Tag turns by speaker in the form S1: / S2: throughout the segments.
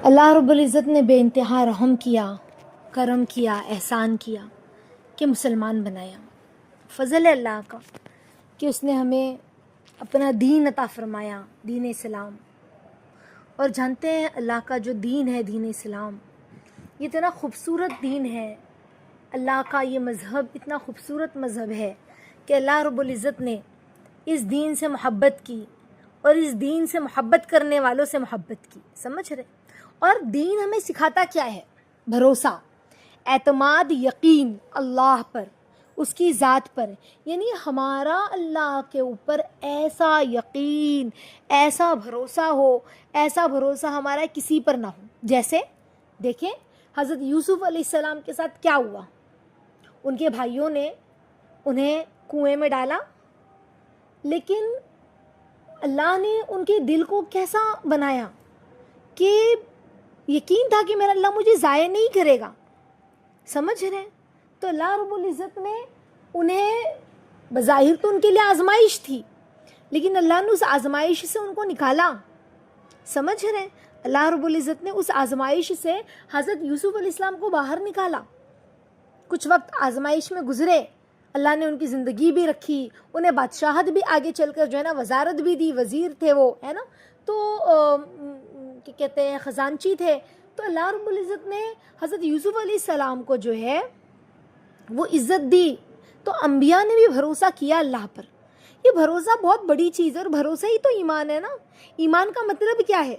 S1: اللہ رب العزت نے بے انتہا رحم کیا، کرم کیا، احسان کیا کہ مسلمان بنایا۔ فضل ہے اللہ کا کہ اس نے ہمیں اپنا دین عطا فرمایا، دین اسلام۔ اور جانتے ہیں اللہ کا جو دین ہے، دین اسلام، یہ اتنا خوبصورت دین ہے۔ اللہ کا یہ مذہب اتنا خوبصورت مذہب ہے کہ اللہ رب العزت نے اس دین سے محبت کی اور اس دین سے محبت کرنے والوں سے محبت کی، سمجھ رہے؟ اور دین ہمیں سکھاتا کیا ہے؟ بھروسہ، اعتماد، یقین اللہ پر، اس کی ذات پر، یعنی ہمارا اللہ کے اوپر ایسا یقین، ایسا بھروسہ ہو، ایسا بھروسہ ہمارا کسی پر نہ ہو۔ جیسے دیکھیں حضرت یوسف علیہ السلام کے ساتھ کیا ہوا؟ ان کے بھائیوں نے انہیں کنویں میں ڈالا، لیکن اللہ نے ان کے دل کو کیسا بنایا کہ یقین تھا کہ میرا اللہ مجھے ضائع نہیں کرے گا، سمجھ رہے ہیں؟ تو اللہ رب العزت نے انہیں، بظاہر تو ان کے لیے آزمائش تھی، لیکن اللہ نے اس آزمائش سے ان کو نکالا، سمجھ رہے ہیں؟ اللہ رب العزت نے اس آزمائش سے حضرت یوسف علیہ السلام کو باہر نکالا۔ کچھ وقت آزمائش میں گزرے، اللہ نے ان کی زندگی بھی رکھی، انہیں بادشاہت بھی آگے چل کر جو ہے نا وزارت بھی دی، وزیر تھے وہ، ہے نا، تو کیا کہتے ہیں، خزانچی تھے۔ تو اللہ رب العزت نے حضرت یوسف علیہ السلام کو جو ہے وہ عزت دی۔ تو انبیاء نے بھی بھروسہ کیا اللہ پر۔ یہ بھروسہ بہت بڑی چیز ہے، اور بھروسہ ہی تو ایمان ہے نا۔ ایمان کا مطلب کیا ہے؟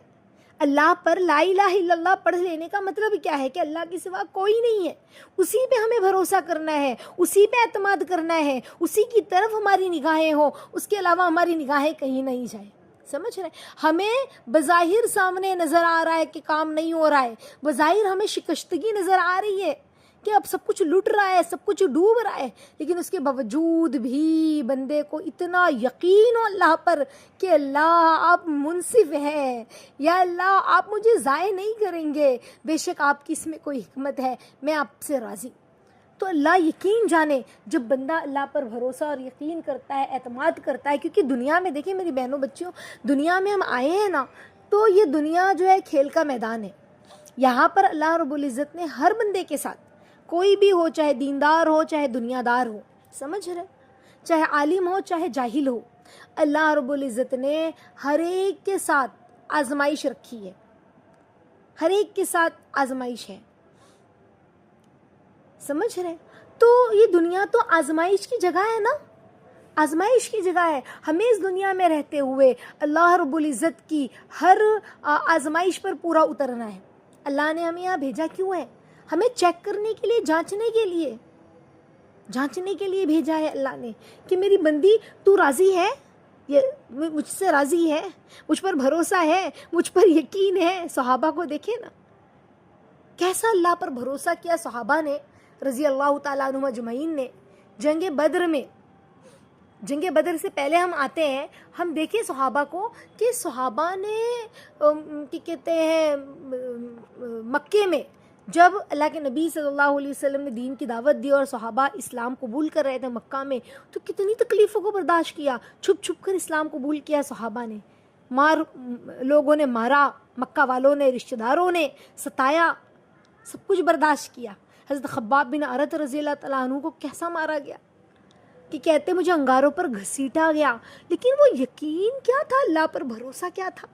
S1: اللہ پر لا الہ الا اللہ پڑھ لینے کا مطلب کیا ہے؟ کہ اللہ کے سوا کوئی نہیں ہے، اسی پہ ہمیں بھروسہ کرنا ہے، اسی پہ اعتماد کرنا ہے، اسی کی طرف ہماری نگاہیں ہوں، اس کے علاوہ ہماری نگاہیں کہیں نہیں جائیں، سمجھ رہے؟ ہمیں بظاہر سامنے نظر آ رہا ہے کہ کام نہیں ہو رہا ہے، بظاہر ہمیں شکستگی نظر آ رہی ہے کہ اب سب کچھ لٹ رہا ہے، سب کچھ ڈوب رہا ہے، لیکن اس کے باوجود بھی بندے کو اتنا یقین ہو اللہ پر کہ اللہ آپ منصف ہیں، یا اللہ آپ مجھے ضائع نہیں کریں گے، بے شک آپ کی اس میں کوئی حکمت ہے، میں آپ سے راضی۔ تو اللہ یقین جانے، جب بندہ اللہ پر بھروسہ اور یقین کرتا ہے، اعتماد کرتا ہے، کیونکہ دنیا میں دیکھیں میری بہنوں بچیوں، دنیا میں ہم آئے ہیں نا، تو یہ دنیا جو ہے کھیل کا میدان ہے۔ یہاں پر اللہ رب العزت نے ہر بندے کے ساتھ، کوئی بھی ہو، چاہے دیندار ہو چاہے دنیا دار ہو، سمجھ رہے، چاہے عالم ہو چاہے جاہل ہو، اللہ رب العزت نے ہر ایک کے ساتھ آزمائش رکھی ہے، ہر ایک کے ساتھ آزمائش ہے، سمجھ رہے؟ تو یہ دنیا تو آزمائش کی جگہ ہے نا، آزمائش کی جگہ ہے۔ ہمیں اس دنیا میں رہتے ہوئے اللہ رب العزت کی ہر آزمائش پر پورا اترنا ہے۔ اللہ نے ہمیں یہاں بھیجا کیوں ہے؟ ہمیں چیک کرنے کے لیے، جانچنے کے لیے بھیجا ہے اللہ نے کہ میری بندی تو راضی ہے، یہ مجھ سے راضی ہے، مجھ پر بھروسہ ہے، مجھ پر یقین ہے۔ صحابہ کو دیکھیں نا، کیسا اللہ پر بھروسہ کیا صحابہ نے رضی اللہ تعالیٰ عنہم اجمعین نے۔ جنگ بدر سے پہلے ہم آتے ہیں، ہم دیکھیں صحابہ کو کہ صحابہ نے کیا کہتے ہیں، مکے میں جب اللہ کے نبی صلی اللہ علیہ وسلم نے دین کی دعوت دی اور صحابہ اسلام قبول کر رہے تھے مکہ میں، تو کتنی تکلیفوں کو برداشت کیا، چھپ چھپ کر اسلام قبول کیا صحابہ نے، لوگوں نے مارا، مکہ والوں نے، رشتہ داروں نے ستایا، سب کچھ برداشت کیا۔ حضرت خباب بن ارت رضی اللہ تعالیٰ عنہ کو کیسا مارا گیا کہ کہتے مجھے انگاروں پر گھسیٹا گیا، لیکن وہ یقین کیا تھا، اللہ پر بھروسہ کیا تھا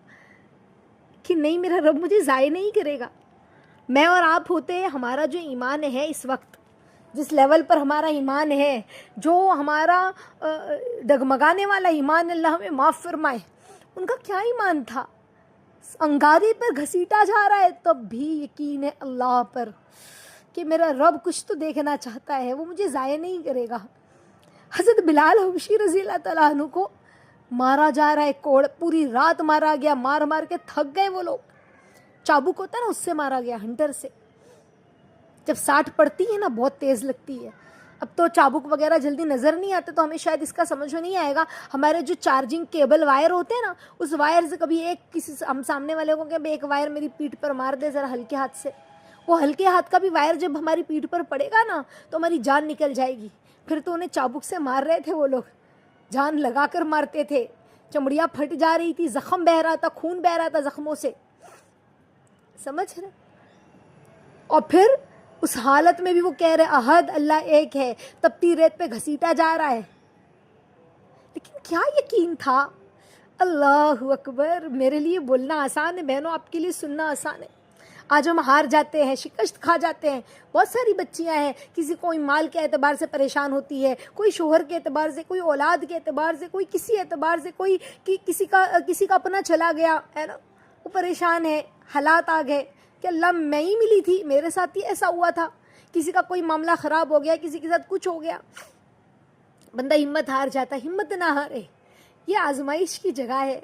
S1: کہ نہیں میرا رب مجھے ضائع نہیں کرے گا۔ میں اور آپ ہوتے ہیں، ہمارا جو ایمان ہے اس وقت، جس لیول پر ہمارا ایمان ہے، جو ہمارا ڈگمگانے والا ایمان، اللہ ہمیں معاف فرمائے، ان کا کیا ایمان تھا؟ انگارے پر گھسیٹا جا رہا ہے تب بھی یقین ہے اللہ پر کہ میرا رب کچھ تو دیکھنا چاہتا ہے، وہ مجھے ضائع نہیں کرے گا۔ حضرت بلال حبشی رضی اللہ تعالیٰ عنہ کو مارا جا رہا ہے، کوڑ پوری رات مارا گیا، مار مار کے تھک گئے وہ لوگ، چابک ہوتا ہے نا، اس سے مارا گیا، ہنٹر سے۔ جب 60 پڑتی ہے نا بہت تیز لگتی ہے، اب تو چابک وغیرہ جلدی نظر نہیں آتے، تو ہمیں شاید اس کا سمجھ میں نہیں آئے گا، ہمارے جو چارجنگ کیبل وائر ہوتے ہیں نا، اس وائر سے کبھی ہم سامنے والے کو کہ ایک وائر میری پیٹھ پر مار دے ذرا ہلکے ہاتھ سے، وہ ہلکے ہاتھ کا بھی وائر جب ہماری پیٹھ پر پڑے گا نا تو ہماری جان نکل جائے گی۔ پھر تو انہیں چابک سے مار رہے تھے وہ لوگ، جان لگا کر مارتے تھے، چمڑیاں پھٹ جا رہی تھی، زخم بہہ رہا تھا، خون بہہ رہا تھا زخموں سے، سمجھ رہے؟ اور پھر اس حالت میں بھی وہ کہہ رہے احد اللہ ایک ہے، تپتی ریت پہ گھسیٹا جا رہا ہے، لیکن کیا یقین تھا؟ اللہ اکبر. میرے لیے بولنا آسان ہے بہنوں، آپ کے لیے سننا آسان ہے. آج ہم ہار جاتے ہیں، شکست کھا جاتے ہیں. بہت ساری بچیاں ہیں، کسی کوئی مال کے اعتبار سے پریشان ہوتی ہے، کوئی شوہر کے اعتبار سے، کوئی اولاد کے اعتبار سے، کوئی کسی اعتبار سے، کوئی کسی کا اپنا چلا گیا ہے نا، وہ پریشان ہے. حالات آ گئے کہ اللہ میں ہی ملی تھی، میرے ساتھ ہی ایسا ہوا تھا. کسی کا کوئی معاملہ خراب ہو گیا، کسی کے ساتھ کچھ ہو گیا، بندہ ہمت ہار جاتا ہے. ہمت نہ ہارے، یہ آزمائش کی جگہ ہے،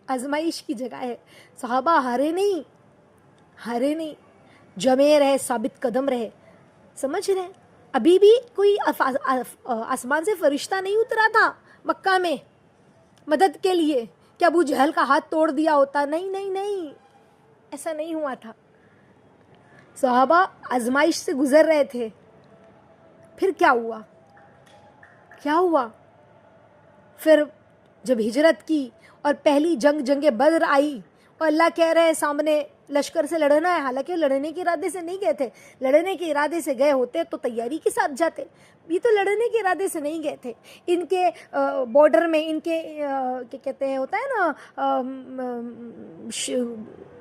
S1: آزمائش کی جگہ ہے. صحابہ ہارے نہیں، ہارے نہیں، جمے رہے، ثابت قدم رہے. سمجھ رہے ہیں؟ ابھی بھی کوئی آسمان سے فرشتہ نہیں اترا تھا مکہ میں مدد کے لیے کہ ابو جہل کا ہاتھ توڑ دیا ہوتا. نہیں نہیں نہیں، ایسا نہیں ہوا تھا. صحابہ آزمائش سے گزر رہے تھے. پھر کیا ہوا؟ کیا ہوا؟ پھر جب ہجرت کی اور پہلی جنگ بدر آئی اور اللہ کہہ رہے ہیں سامنے لشکر سے لڑنا ہے، حالانکہ لڑنے کے ارادے سے نہیں گئے تھے. لڑنے کے ارادے سے گئے ہوتے تو تیاری کے ساتھ جاتے. یہ تو لڑنے کے ارادے سے نہیں گئے تھے. ان کے بارڈر میں، ان کے کیا کہتے ہیں، ہوتا ہے نا،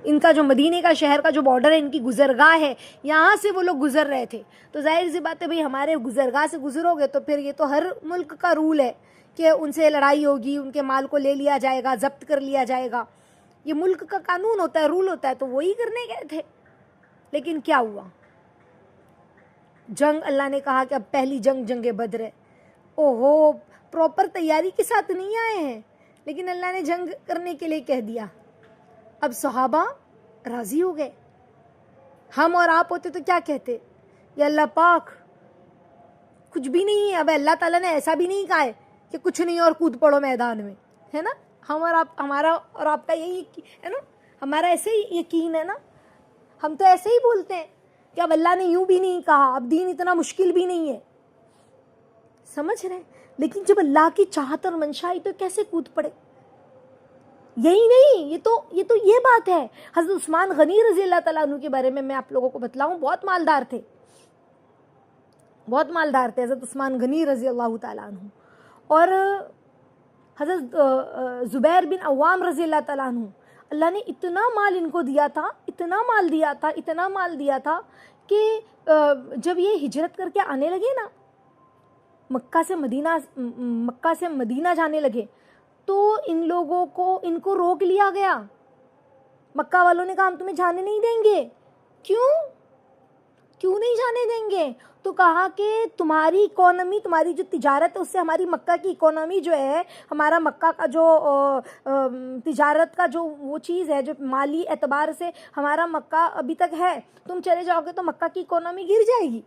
S1: ان کا جو مدینے کا شہر کا جو بارڈر ہے، ان کی گزرگاہ ہے، یہاں سے وہ لوگ گزر رہے تھے. تو ظاہر سی بات ہے بھائی، ہمارے گزرگاہ سے گزرو گے تو پھر یہ تو ہر ملک کا رول ہے کہ ان سے لڑائی ہوگی، ان کے مال کو لے لیا جائے گا، ضبط کر لیا جائے گا. یہ ملک کا قانون ہوتا ہے، رول ہوتا ہے. تو وہی کرنے گئے تھے. لیکن کیا ہوا؟ جنگ، اللہ نے کہا کہ اب پہلی جنگ بدر ہے. اوہو، پراپر تیاری کے ساتھ نہیں آئے ہیں، لیکن اللہ نے جنگ کرنے کے لیے کہہ دیا. اب صحابہ راضی ہو گئے. ہم اور آپ ہوتے تو کیا کہتے؟ یا اللہ پاک کچھ بھی نہیں ہے. اب اللہ تعالیٰ نے ایسا بھی نہیں کہا ہے کہ کچھ نہیں اور کود پڑو میدان میں، ہے نا. ہم اور آپ، ہمارا اور آپ کا یہی ہے نا، ہمارا ایسے ہی یقین ہے نا. ہم تو ایسے ہی بولتے ہیں کہ اب اللہ نے یوں بھی نہیں کہا، اب دین اتنا مشکل بھی نہیں ہے. سمجھ رہے ہیں؟ لیکن جب اللہ کی چاہت اور منشا آئی تو کیسے کود پڑے. یہی نہیں، یہ بات ہے. حضرت عثمان غنی رضی اللہ تعالیٰ عنہ کے بارے میں آپ لوگوں کو بتلاؤں، بہت مالدار تھے، بہت مالدار تھے حضرت عثمان غنی رضی اللہ تعالیٰ عنہ. اور حضرت زبیر بن عوام رضی اللہ تعالیٰ عنہ، اللہ نے اتنا مال ان کو دیا تھا، اتنا مال دیا تھا کہ جب یہ ہجرت کر کے آنے لگے نا، مکہ سے مدینہ جانے لگے، تو ان کو روک لیا گیا. مکہ والوں نے کہا ہم تمہیں جانے نہیں دیں گے. کیوں نہیں جانے دیں گے؟ تو کہا کہ تمہاری اکانومی، تمہاری جو تجارت ہے اس سے ہماری مکہ کی اکانومی جو ہے، ہمارا مکہ کا جو تجارت کا جو وہ چیز ہے جو مالی اعتبار سے ہمارا مکہ ابھی تک ہے، تم چلے جاؤ گے تو مکہ کی اکانومی گر جائے گی.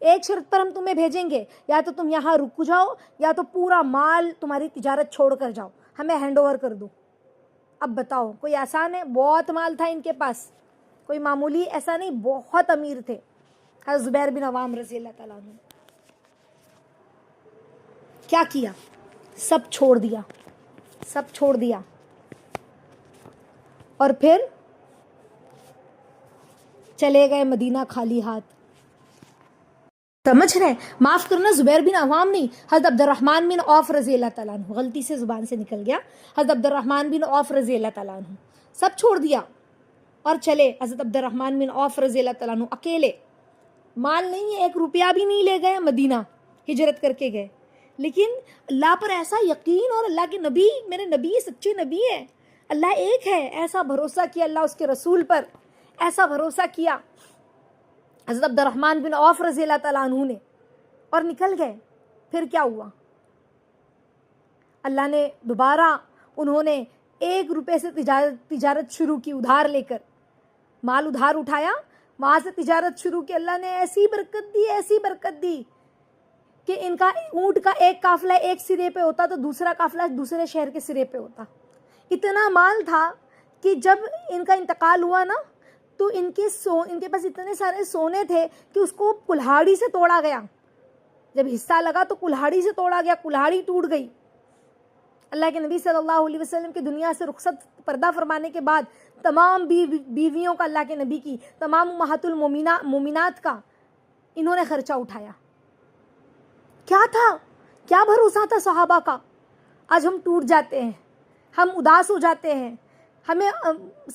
S1: ایک شرط پر ہم تمہیں بھیجیں گے، یا تو تم یہاں رک جاؤ، یا تو پورا مال تمہاری تجارت چھوڑ کر جاؤ، ہمیں ہینڈ اوور کر دو. اب بتاؤ، کوئی آسان ہے؟ بہت مال تھا ان کے پاس، کوئی معمولی ایسا نہیں، بہت امیر تھے. حضرت زبیر بن عوام رضی اللہ تعالیٰ عنہ کیا کیا؟ سب چھوڑ دیا اور پھر چلے گئے مدینہ خالی ہاتھ. سمجھ رہے ہیں؟ معاف کرنا، زبیر بن عوام نہیں، حضرت عبد الرحمن بن عوف رضی اللہ تعالیٰ عنہ. غلطی سے زبان سے نکل گیا. حضرت عبد الرحمن بن عوف رضی اللہ تعالیٰ عنہ سب چھوڑ دیا اور چلے. حضرت عبد الرحمن بن عوف رضی اللہ تعالیٰ عنہ اکیلے، مال نہیں ہے، 1 روپیہ بھی نہیں لے گئے، مدینہ ہجرت کر کے گئے. لیکن اللہ پر ایسا یقین، اور اللہ کے نبی، میرے نبی سچے نبی ہے، اللہ ایک ہے، ایسا بھروسہ کیا اللہ اس کے رسول پر، ایسا بھروسہ کیا حضرت عبد الرحمن بن عوف رضی اللہ تعالیٰ عنہ نے، اور نکل گئے. پھر کیا ہوا؟ اللہ نے دوبارہ، انہوں نے 1 روپے سے تجارت شروع کی، ادھار لے کر مال ادھار اٹھایا، وہاں سے تجارت شروع کی. اللہ نے ایسی برکت دی کہ ان کا اونٹ کا ایک قافلہ ایک سرے پہ ہوتا تو دوسرا قافلہ دوسرے شہر کے سرے پہ ہوتا. اتنا مال تھا کہ جب ان کا انتقال ہوا نا، تو ان کے پاس اتنے سارے سونے تھے کہ اس کو کلہاڑی سے توڑا گیا. جب حصہ لگا تو کلہاڑی سے توڑا گیا، کلہاڑی ٹوٹ گئی. اللہ کے نبی صلی اللہ علیہ وسلم کی دنیا سے رخصت پردہ فرمانے کے بعد تمام بیویوں کا، اللہ کے نبی کی تمام امہات المومنات کا انہوں نے خرچہ اٹھایا. کیا تھا، کیا بھروسہ تھا صحابہ کا. آج ہم ٹوٹ جاتے ہیں، ہم اداس ہو جاتے ہیں، ہمیں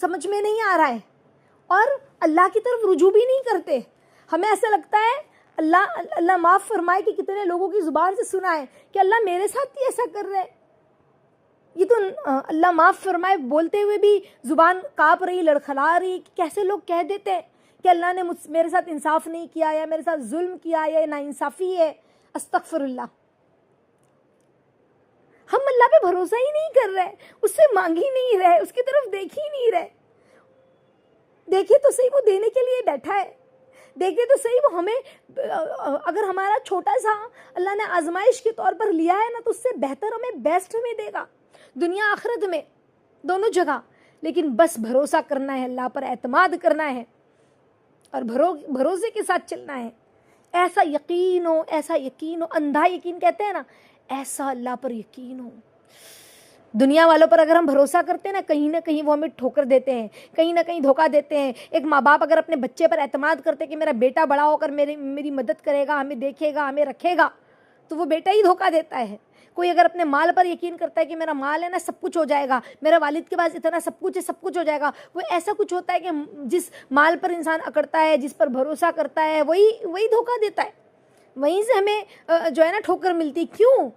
S1: سمجھ میں نہیں آ رہا ہے اور اللہ کی طرف رجوع بھی نہیں کرتے. ہمیں ایسا لگتا ہے اللہ معاف فرمائے کہ کتنے لوگوں کی زبان سے سنا ہے کہ اللہ میرے ساتھ ہی ایسا کر رہے. یہ تو اللہ معاف فرمائے بولتے ہوئے بھی زبان کانپ رہی، لڑکھلا رہی کہ کیسے لوگ کہہ دیتے ہیں کہ اللہ نے میرے ساتھ انصاف نہیں کیا یا میرے ساتھ ظلم کیا یا ناانصافی ہے. استغفر اللہ. ہم اللہ پہ بھروسہ ہی نہیں کر رہے، اس سے مانگ ہی نہیں رہے، اس کی طرف دیکھ ہی نہیں رہے. دیکھیے تو صحیح، وہ دینے کے لیے بیٹھا ہے. دیکھیے تو صحیح، وہ ہمیں اگر ہمارا چھوٹا سا اللہ نے آزمائش کے طور پر لیا ہے نا تو اس سے بہتر ہمیں بیسٹ ہمیں دے گا، دنیا آخرت میں دونوں جگہ. لیکن بس بھروسہ کرنا ہے، اللہ پر اعتماد کرنا ہے اور بھروسے کے ساتھ چلنا ہے. ایسا یقین ہو، ایسا یقین ہو، اندھا یقین کہتے ہیں نا، ایسا اللہ پر یقین ہو. دنیا والوں پر اگر ہم بھروسہ کرتے ہیں نا کہیں وہ ہمیں ٹھوکر دیتے ہیں، کہیں نہ کہیں دھوکہ دیتے ہیں. ایک ماں باپ اگر اپنے بچے پر اعتماد کرتے کہ میرا بیٹا بڑا ہو کر میری مدد کرے گا، ہمیں دیکھے گا، ہمیں رکھے گا، تو وہ بیٹا ہی دھوکہ دیتا ہے. کوئی اگر اپنے مال پر یقین کرتا ہے کہ میرا مال ہے نا سب کچھ ہو جائے گا، میرا والد کے پاس اتنا سب کچھ ہے سب کچھ ہو جائے گا، وہ ایسا کچھ ہوتا ہے کہ جس مال پر انسان اکڑتا ہے، جس پر بھروسہ کرتا ہے، وہی دھوکہ دیتا ہے. وہیں سے ہمیں جو ہے نا ٹھوکر ملتی. کیوں؟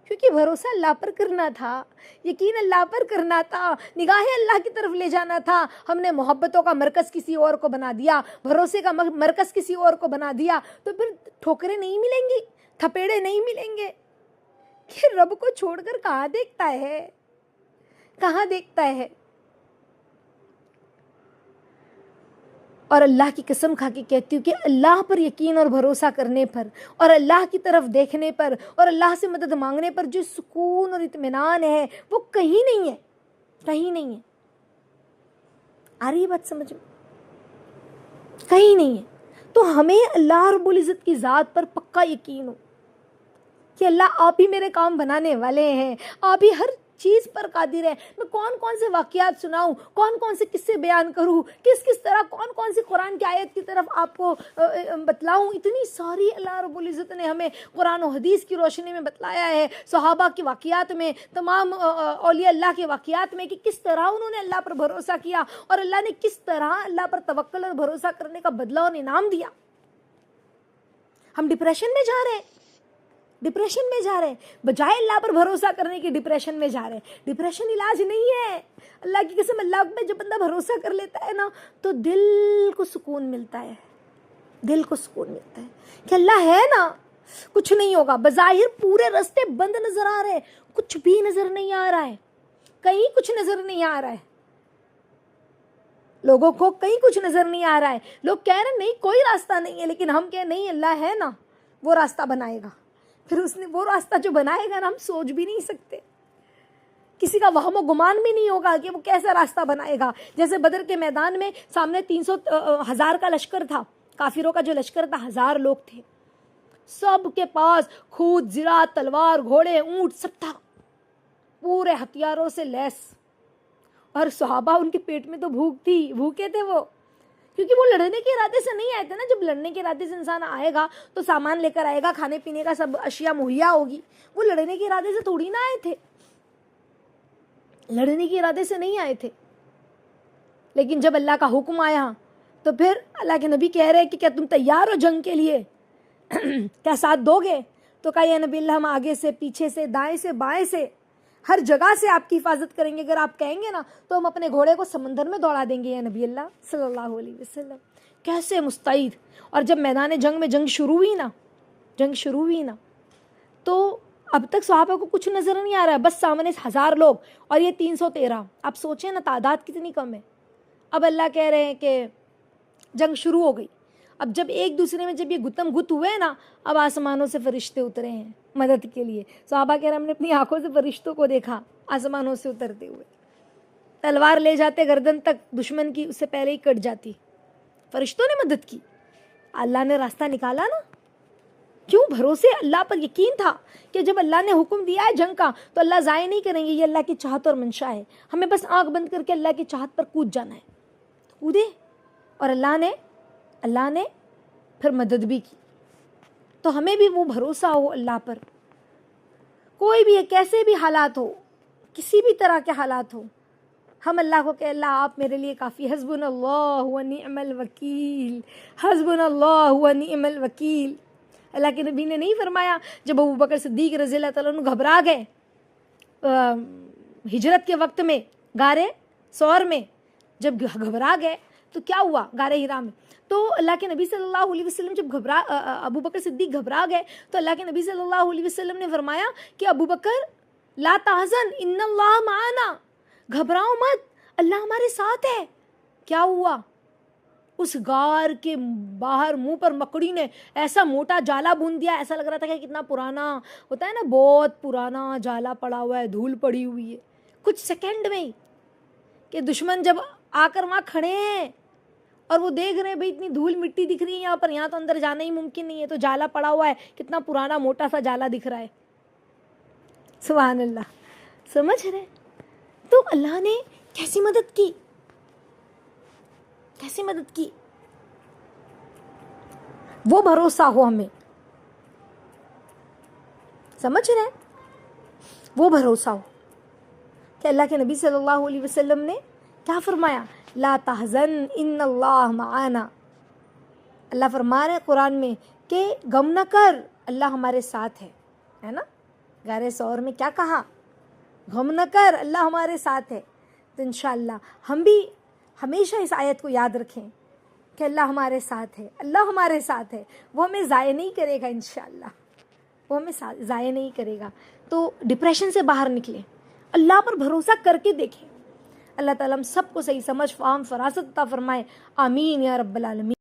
S1: کیونکہ بھروسہ اللہ پر کرنا تھا، یقین اللہ پر کرنا تھا، نگاہیں اللہ کی طرف لے جانا تھا. ہم نے محبتوں کا مرکز کسی اور کو بنا دیا، بھروسے کا مرکز کسی اور کو بنا دیا، تو پھر ٹھوکریں نہیں ملیں گی، تھپیڑے نہیں ملیں گے. کہ رب کو چھوڑ کر کہاں دیکھتا ہے، کہاں دیکھتا ہے. اور اللہ کی قسم کھا کے کہتی ہوں کہ اللہ پر یقین اور بھروسہ کرنے پر اور اللہ کی طرف دیکھنے پر اور اللہ سے مدد مانگنے پر جو سکون اور اطمینان ہے وہ کہیں نہیں ہے، کہیں نہیں ہے. آ رہی بات سمجھ میں؟ کہیں نہیں ہے. تو ہمیں اللہ رب العزت کی ذات پر پکا یقین ہو کہ اللہ آپ ہی میرے کام بنانے والے ہیں، آپ ہی ہر چیز پر قادر ہے. میں کون سے واقعات سناؤں، کون سے قصے بیان کروں، کس طرح کون سی قرآن کی آیت کی طرف آپ کو بتلاؤں. اتنی ساری اللہ رب العزت نے ہمیں قرآن و حدیث کی روشنی میں بتلایا ہے، صحابہ کے واقعات میں، تمام اولیاء اللہ کے واقعات میں کہ کس طرح انہوں نے اللہ پر بھروسہ کیا اور اللہ نے کس طرح اللہ پر توکل اور بھروسہ کرنے کا بدلہ اور انعام دیا. ہم ڈپریشن میں جا رہے ہیں، بجائے اللہ پر بھروسہ کرنے کی ڈپریشن میں جا رہے ہیں. ڈپریشن علاج نہیں ہے. اللہ کی قسم، اللہ پہ جب بندہ بھروسہ کر لیتا ہے نا تو دل کو سکون ملتا ہے، دل کو سکون ملتا ہے کہ اللہ ہے نا، کچھ نہیں ہوگا. بظاہر پورے راستے بند نظر آ رہے ہیں، کچھ بھی نظر نہیں آ رہا ہے، کہیں کچھ نظر نہیں آ رہا ہے. لوگوں کو کہیں کچھ نظر نہیں آ رہا ہے. لوگ کہہ رہے ہیں نہیں کوئی راستہ نہیں ہے، لیکن ہم کہہ نہیں، اللہ ہے نا، وہ راستہ بنائے گا. پھر اس نے وہ راستہ جو بنائے گا نا ہم سوچ بھی نہیں سکتے. کسی کا وہم و گمان بھی نہیں ہوگا کہ وہ کیسا راستہ بنائے گا. جیسے بدر کے میدان میں سامنے 300,000 کا لشکر تھا، کافروں کا جو لشکر تھا 1000 لوگ تھے. سب کے پاس خود، زرہ، تلوار، گھوڑے، اونٹ سب تھا، پورے ہتھیاروں سے لیس. اور صحابہ ان کے پیٹ میں تو بھوکے تھے وہ، کیونکہ وہ لڑنے کے ارادے سے نہیں آئے تھے نا. جب لڑنے کے ارادے سے انسان آئے گا تو سامان لے کر آئے گا، کھانے پینے کا سب اشیاء مہیا ہوگی. وہ لڑنے کے ارادے سے تھوڑی نہ آئے تھے، لڑنے کے ارادے سے نہیں آئے تھے. لیکن جب اللہ کا حکم آیا تو پھر اللہ کے نبی کہہ رہے کہ کیا تم تیار ہو جنگ کے لیے، کیا ساتھ دو گے؟ تو کہا یا نبی اللہ، ہم آگے سے، پیچھے سے، دائیں سے، بائیں سے، ہر جگہ سے آپ کی حفاظت کریں گے. اگر آپ کہیں گے نا تو ہم اپنے گھوڑے کو سمندر میں دوڑا دیں گے یا نبی اللہ صلی اللہ علیہ وسلم. کیسے مستعد. اور جب میدان جنگ میں جنگ شروع ہوئی نا تو اب تک صحابہ کو کچھ نظر نہیں آ رہا ہے، بس سامنے 1000 لوگ اور یہ 313. آپ سوچیں نا تعداد کتنی کم ہے. اب اللہ کہہ رہے ہیں کہ جنگ شروع ہو گئی. اب جب ایک دوسرے میں جب یہ گتم گت ہوئے نا، اب آسمانوں سے فرشتے اترے ہیں مدد کے لیے. صحابہ کہہ رہے ہم نے اپنی آنکھوں سے فرشتوں کو دیکھا آسمانوں سے اترتے ہوئے. تلوار لے جاتے گردن تک، دشمن کی اس سے پہلے ہی کٹ جاتی. فرشتوں نے مدد کی، اللہ نے راستہ نکالا نا. کیوں؟ بھروسے اللہ پر یقین تھا کہ جب اللہ نے حکم دیا ہے جنگ کا تو اللہ ضائع نہیں کریں گے، یہ اللہ کی چاہت اور منشا ہے، ہمیں بس آنکھ بند کر کے اللہ کی چاہت پر کود جانا ہے. کودے اور اللہ نے پھر مدد بھی کی. تو ہمیں بھی وہ بھروسہ ہو اللہ پر، کوئی بھی کیسے بھی حالات ہو، کسی بھی طرح کے حالات ہو، ہم اللہ کو کہ اللہ آپ میرے لیے کافی، حسبنا اللہ و نعم الوکیل، حسبنا اللہ و نعم الوکیل. اللہ کے نبی نے نہیں فرمایا جب ابو بکر صدیق رضی اللہ تعالیٰ عنہ گھبرا گئے ہجرت کے وقت میں غار ثور میں، جب گھبرا گئے تو کیا ہوا غار حرا میں؟ تو اللہ کے نبی صلی اللہ علیہ وسلم جب ابو بکر صدیق گھبرا گئے تو اللہ کے نبی صلی اللہ علیہ وسلم نے فرمایا کہ ابو بکر لا تحزن ان اللہ معنا، گھبراؤ مت، اللہ ہمارے ساتھ ہے. کیا ہوا؟ اس غار کے باہر منہ پر مکڑی نے ایسا موٹا جالا بون دیا، ایسا لگ رہا تھا کہ کتنا پرانا ہوتا ہے نا، بہت پرانا جالا پڑا ہوا ہے، دھول پڑی ہوئی ہے. کچھ سیکنڈ میں ہی کہ دشمن جب آ کر وہاں کھڑے ہیں اور وہ دیکھ رہے ہیں بھائی اتنی دھول مٹی دکھ رہی ہے یہاں پر، یہاں تو اندر جانا ہی ممکن نہیں ہے، تو جالا پڑا ہوا ہے، کتنا پرانا موٹا سا جالا دکھ رہا ہے. سبحان اللہ. سمجھ رہے؟ تو اللہ نے کیسی مدد کی، کیسی مدد کی. وہ بھروسہ ہو ہمیں، سمجھ رہے؟ وہ بھروسہ ہو کہ اللہ کے نبی صلی اللہ علیہ وسلم نے کیا فرمایا؟ لا تحزن ان اللہ معنا. اللہ فرما رہے قرآن میں کہ غم نہ کر، اللہ ہمارے ساتھ ہے نا. غار ثور میں کیا کہا؟ غم نہ کر، اللہ ہمارے ساتھ ہے. تو انشاءاللہ ہم بھی ہمیشہ اس آیت کو یاد رکھیں کہ اللہ ہمارے ساتھ ہے، اللہ ہمارے ساتھ ہے، وہ ہمیں ضائع نہیں کرے گا انشاءاللہ، وہ ہمیں ضائع نہیں کرے گا. تو ڈپریشن سے باہر نکلیں، اللہ پر بھروسہ کر کے دیکھیں. اللہ تعالیٰ ہم سب کو صحیح سمجھ، فہم، فراست عطا فرمائے. آمین یا رب العالمین.